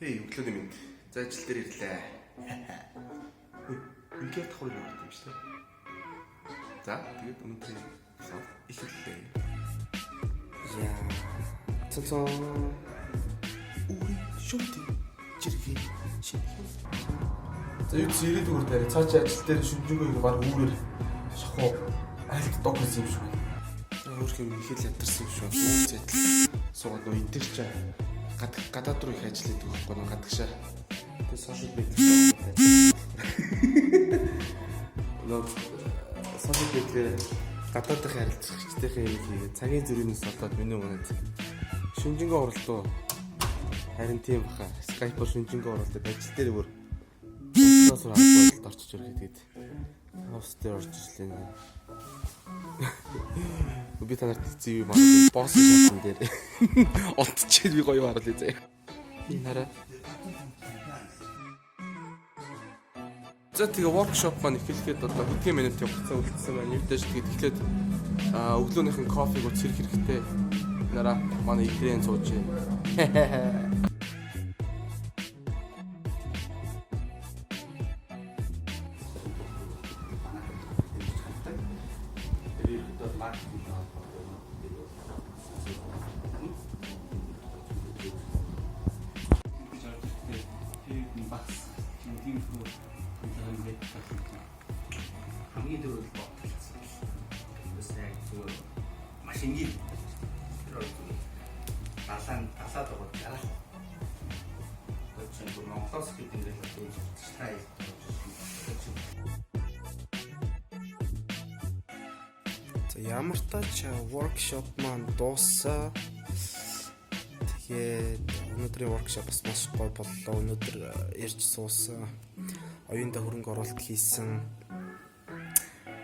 Хей, өглөөний минь. За ажил дээр ирлээ. Үнэхээр давхар яваад юм шүү дээ. За, тэгээд өнөөдөр эхэллээ. Яа. Цоцоо. Үгүй шүмти. Жиргээ шинэ. За юу зэрэг дүр дээр цаашаа ажил дээр шүнжэнгөө баг үүрээр шахуу айлт дог гэсэн юм шиг байна. Өөр юм ихэл ятарсан юм шүү. Өөр зэтэл суугаад нөө энэ ч гадаад руу их ажил хийдэг байхгүй нөө гадагшаа. Тэгээд сошиал медиа. Нөө сошиал медиа гадаадын харилцагчдын юм хийгээд цагийн зүрхнээс болоод миний үнэт шүнжэнгөө оролдоо харин тийм баха. Skype-оор шүнжэнгөө оролдоод ажил дээр өөр цаас харагдаад орчиж ирэхэд тэгээд хостээр орж ирлээ. Би танарт зүй юм аа. Босс шатсан дээр. Олдчихээ би гоё харуулъя заяа. Энэ хараа. За тэгээ workshop маань эхлэхэд одоо хэдхэн минут явагдсан үлдсэн байна. Юу дэш тэгээд эхлээд өглөөнийхэн кофег уцрэх хэрэгтэй. Нараа манай идрэн сууж. хамгийн дөрөв бодлоо. Үсээ зүгээр машин гин. Далаад байгаа гарах. Өчигдөр Монголоос хэд ингэж болж байгаа юм. За ямар тач workshop маань дуусаа. Тэгээд өнөөдрийн workshop бас маш гоё боллоо. Өнөөдөр ярьж суусан. Оюунда хөрөнгө оруулалт хийсэн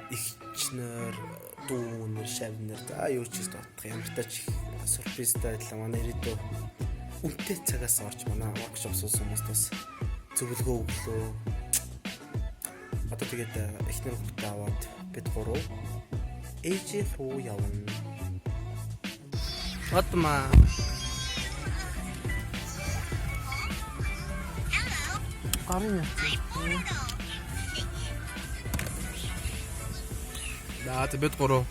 ихчнэр, дүүнэр, шавнэр юу ч гэсэн бодох ямар тач сюрпризтэй байлаа. Манай ирээдүй үнэтэй цагаас орж манай workshop суусан хүмүүст бас зөвлөгөө өглөө. Одоо тэгээд эхнэр хүүхдээ аваад бид гурав ээж руу явна. Отма. Гарна. За бид гурав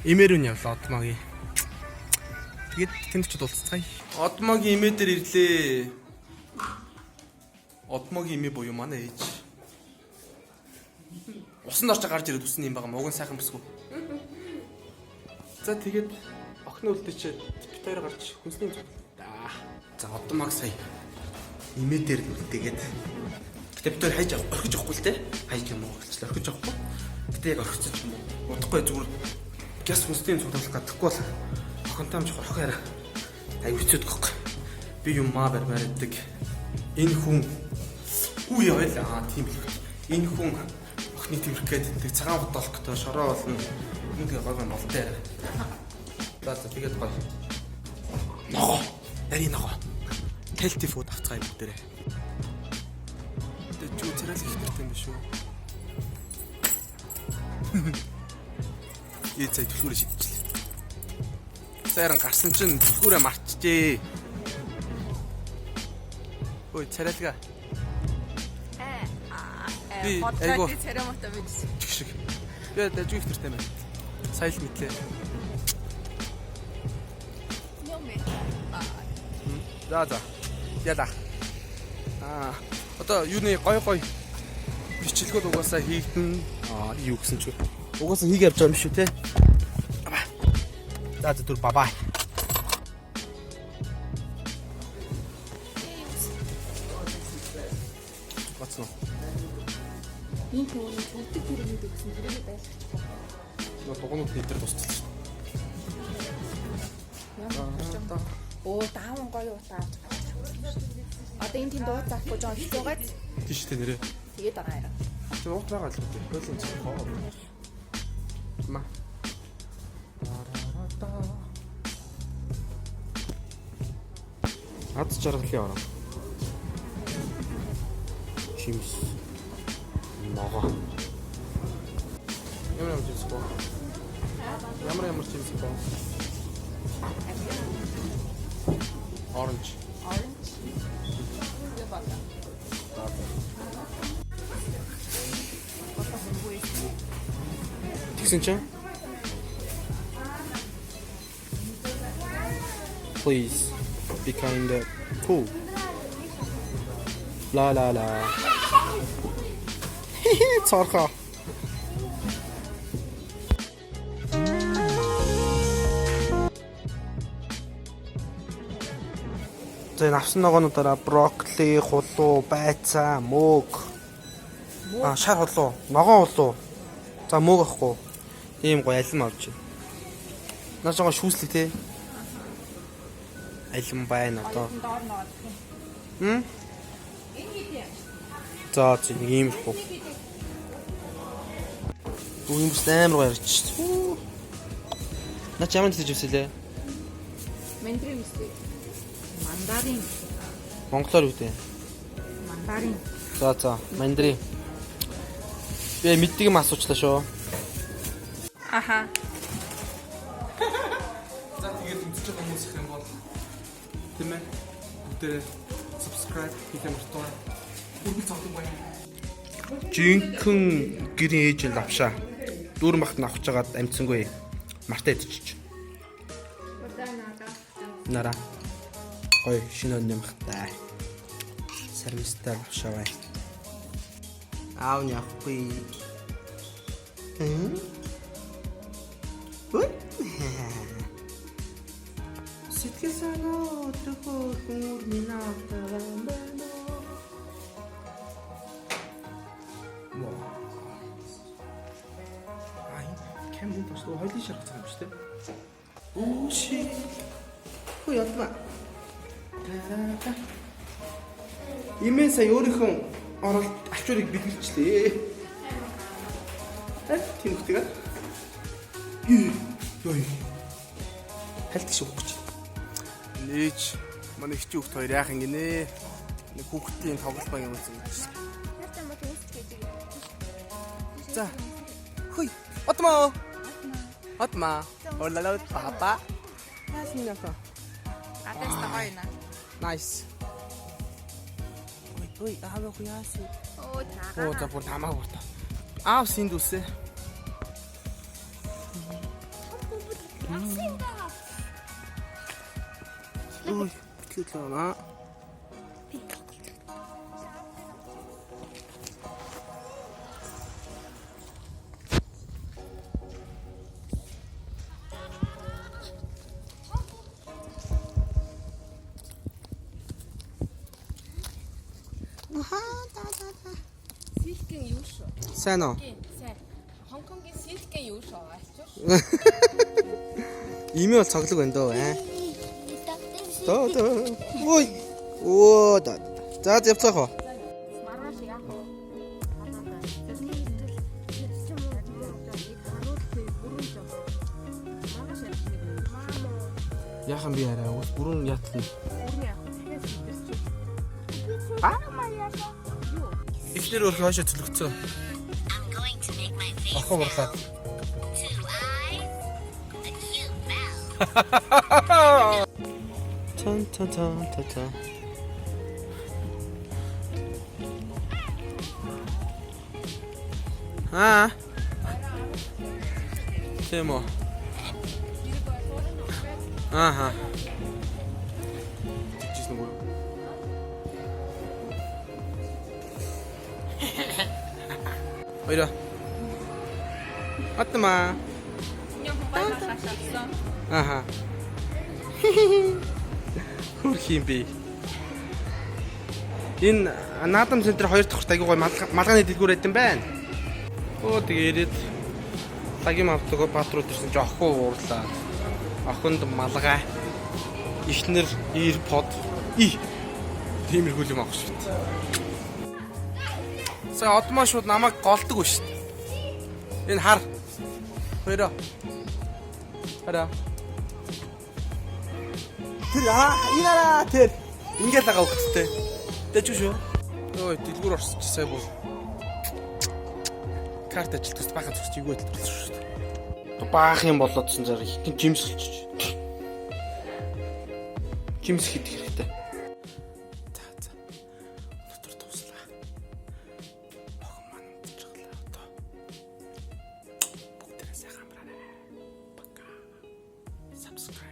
имэрүүн явлаа Отмагийн. Тэгээд тэнд ч уулзцгаая. Отмогийн имээ дээр ирлээ. Отмогийн имээ буюу манай ээж. Усанд орж гарч ирээд үсний юм байгаа. Уг нь сайхан бүсгүй. За тэгээд охины үлдээчээ бит хоёр гарч хүнсний зүг. За Отмог сая имээ дээр үлдээгээд. Гэтэ бит хоёр хайж орхиж авахгүй л те. Хайж юм уу гэлчлээ орхиж авахгүй. Гэтэ яг орхицож юм уу. Удахгүй зүгээр гяс хүнсний зүг тавлах гадахгүй бол охинтой юм жохоо хараа. Аюуцээд гох. Би юм маа барьдаг. Энэ хүн үе яваа тийм л. Энэ хүн охины тэмрэх гэдэг цагаан бодолктой шороо болно. Ингээ гой болтой. За тэгээд гой. Ногоо. Дарий ногоо. Healthy food авцгаая бүгдээрээ. Тэгээд чүү царай л ихтэй юм биш үү? Ээ цай түлхүүрээ шидчихлээ. Сайран гарсан чинь түлхүүрээ марчжээ. Ой царайлгаа. Бодлоо царай мото бидс. Чиг шиг. Би дажиг ихтэй байна. Сая л мэтлээ. Нёмэ. За. Яла. Одоо юуны гой бичлэгүүд угаасаа хийгдэн. Юу гэсэн ч угаасаа хийгээ явж байгаа юм шүү те. За түр бабай. Бацноо. Энэ хүн үлдэх хэрэгэд өгсөн хэрэгэд байлгачих байна. Нөө дугуйнууд нэтер тусцсан. Оо даавн гоё утаа. Одоо энэ тийм дуу заахгүй жоо бицуугаад Тийш тэ нэрээ. тэгээд байгаа юм. Чи уут байгаа л үү? Хөөсөн чи хоо. Ма. Ад жаргалын орон. Чимс. Ногоо. Ямар чимс боо? Ямар чимс боо? Orange. гэсэн чинь? Please be kind of cool. La la la. Царха. За авсан ногоонуудаараа брокколи, хулуу, байцаа, мөг. Шар хулуу, ногоон хулуу. За мөг ахгүй. Ийм гоё алим авч байна. Наа жоо шүүслэг те. Алим байна одоо. За нэг ийм их уу. Бүгд юмс амар гоё ярьж. Наа ч ямар хэлж өсөлөө? Мандрин үстэй. Мандарин. Монголоор юу вэ? Мандарин. За мандрин. Би мэддэг юм асуучлаа шүү. Аха. За тэгээд үзэж байгаа хүмүүс их юм бол тийм ээ. Бүгдээрээ subscribe хийх юм байна. Бүгд цогтон байна. Жинхэнэ гэрийн ээжэл авшаа. Дүүрэн багт нь авч жагаад амцсангүй. Мартаа идчих. Нара. Ой, шинэ өндөм багтаа. Сармистай авшаа бай. Аав яахгүй. Сэтгэл санаа өдрөхөө хүмүүр минаатаа байна. Ай, кэмэн тосдоо хойлын шарх цаг юм шүү дээ. Оо ши. Хөө ядма. Имэн сая өөрийнхөө оролт ачуурыг бэлгэлчлээ. Тийм үгтэйгээ. Йой. Хальт шиг өгч. Нээж манай ихч хүүхд хоёр яах юм гинэ. Нэг хүүхдийн тоглолт баг юм үзсэн. За. Хүй. Отма. Олалаа папа. Яснаа. Атас тагайна. Nice. Ой, аавах яас. Оо тага. Оо за бүр тамаа бүр та. Аав синд үсэ. Ой, битлээ. Силкэн юу шүү? Сайн уу? Сайн. Хонконгийн силкэн юу шүү? Ачууш. Ими бол цоглог байна дөө. Тоо. Ой. Оо да. За явцгаах уу? Маргааш яах вэ? Яхан би арай бүрэн ятлаа. Ихнэр өөр хойшоо цөлөгцөө. Ахаа борлаа. Та. Темо. Аха. Честно говоря. Ойра. Атма. Аха. Хөрхим би. Энэ наадам центр 2 дахь аягүй гой малганы дэлгүүр байт юм байна. Оо тэгээ ирээд лагим автог патрууд ирсэн жоохоо уурлаа. Охинд малгай. Ихнэр AirPod. Тиймэрхүү юм авах шүү дээ. Сая одмоо шууд намайг голдог шүү дээ. Энэ хар. Хоёроо. Хараа. Тэр инаараа тэр ингээл байгаа хөлтэй. Дэжгүй шүү. Ой, дэлгүүр орсч сая буу. Карт ажилтгаас баахан зогсч игөө төлсөн шүү дээ. Баах юм болоодсэн зэрэг хин жимс болчих. Жимс хийх хэрэгтэй. За. Дотор туслаа. Охин маань унтчихлаа одоо. Бүгдээрээ subscribe.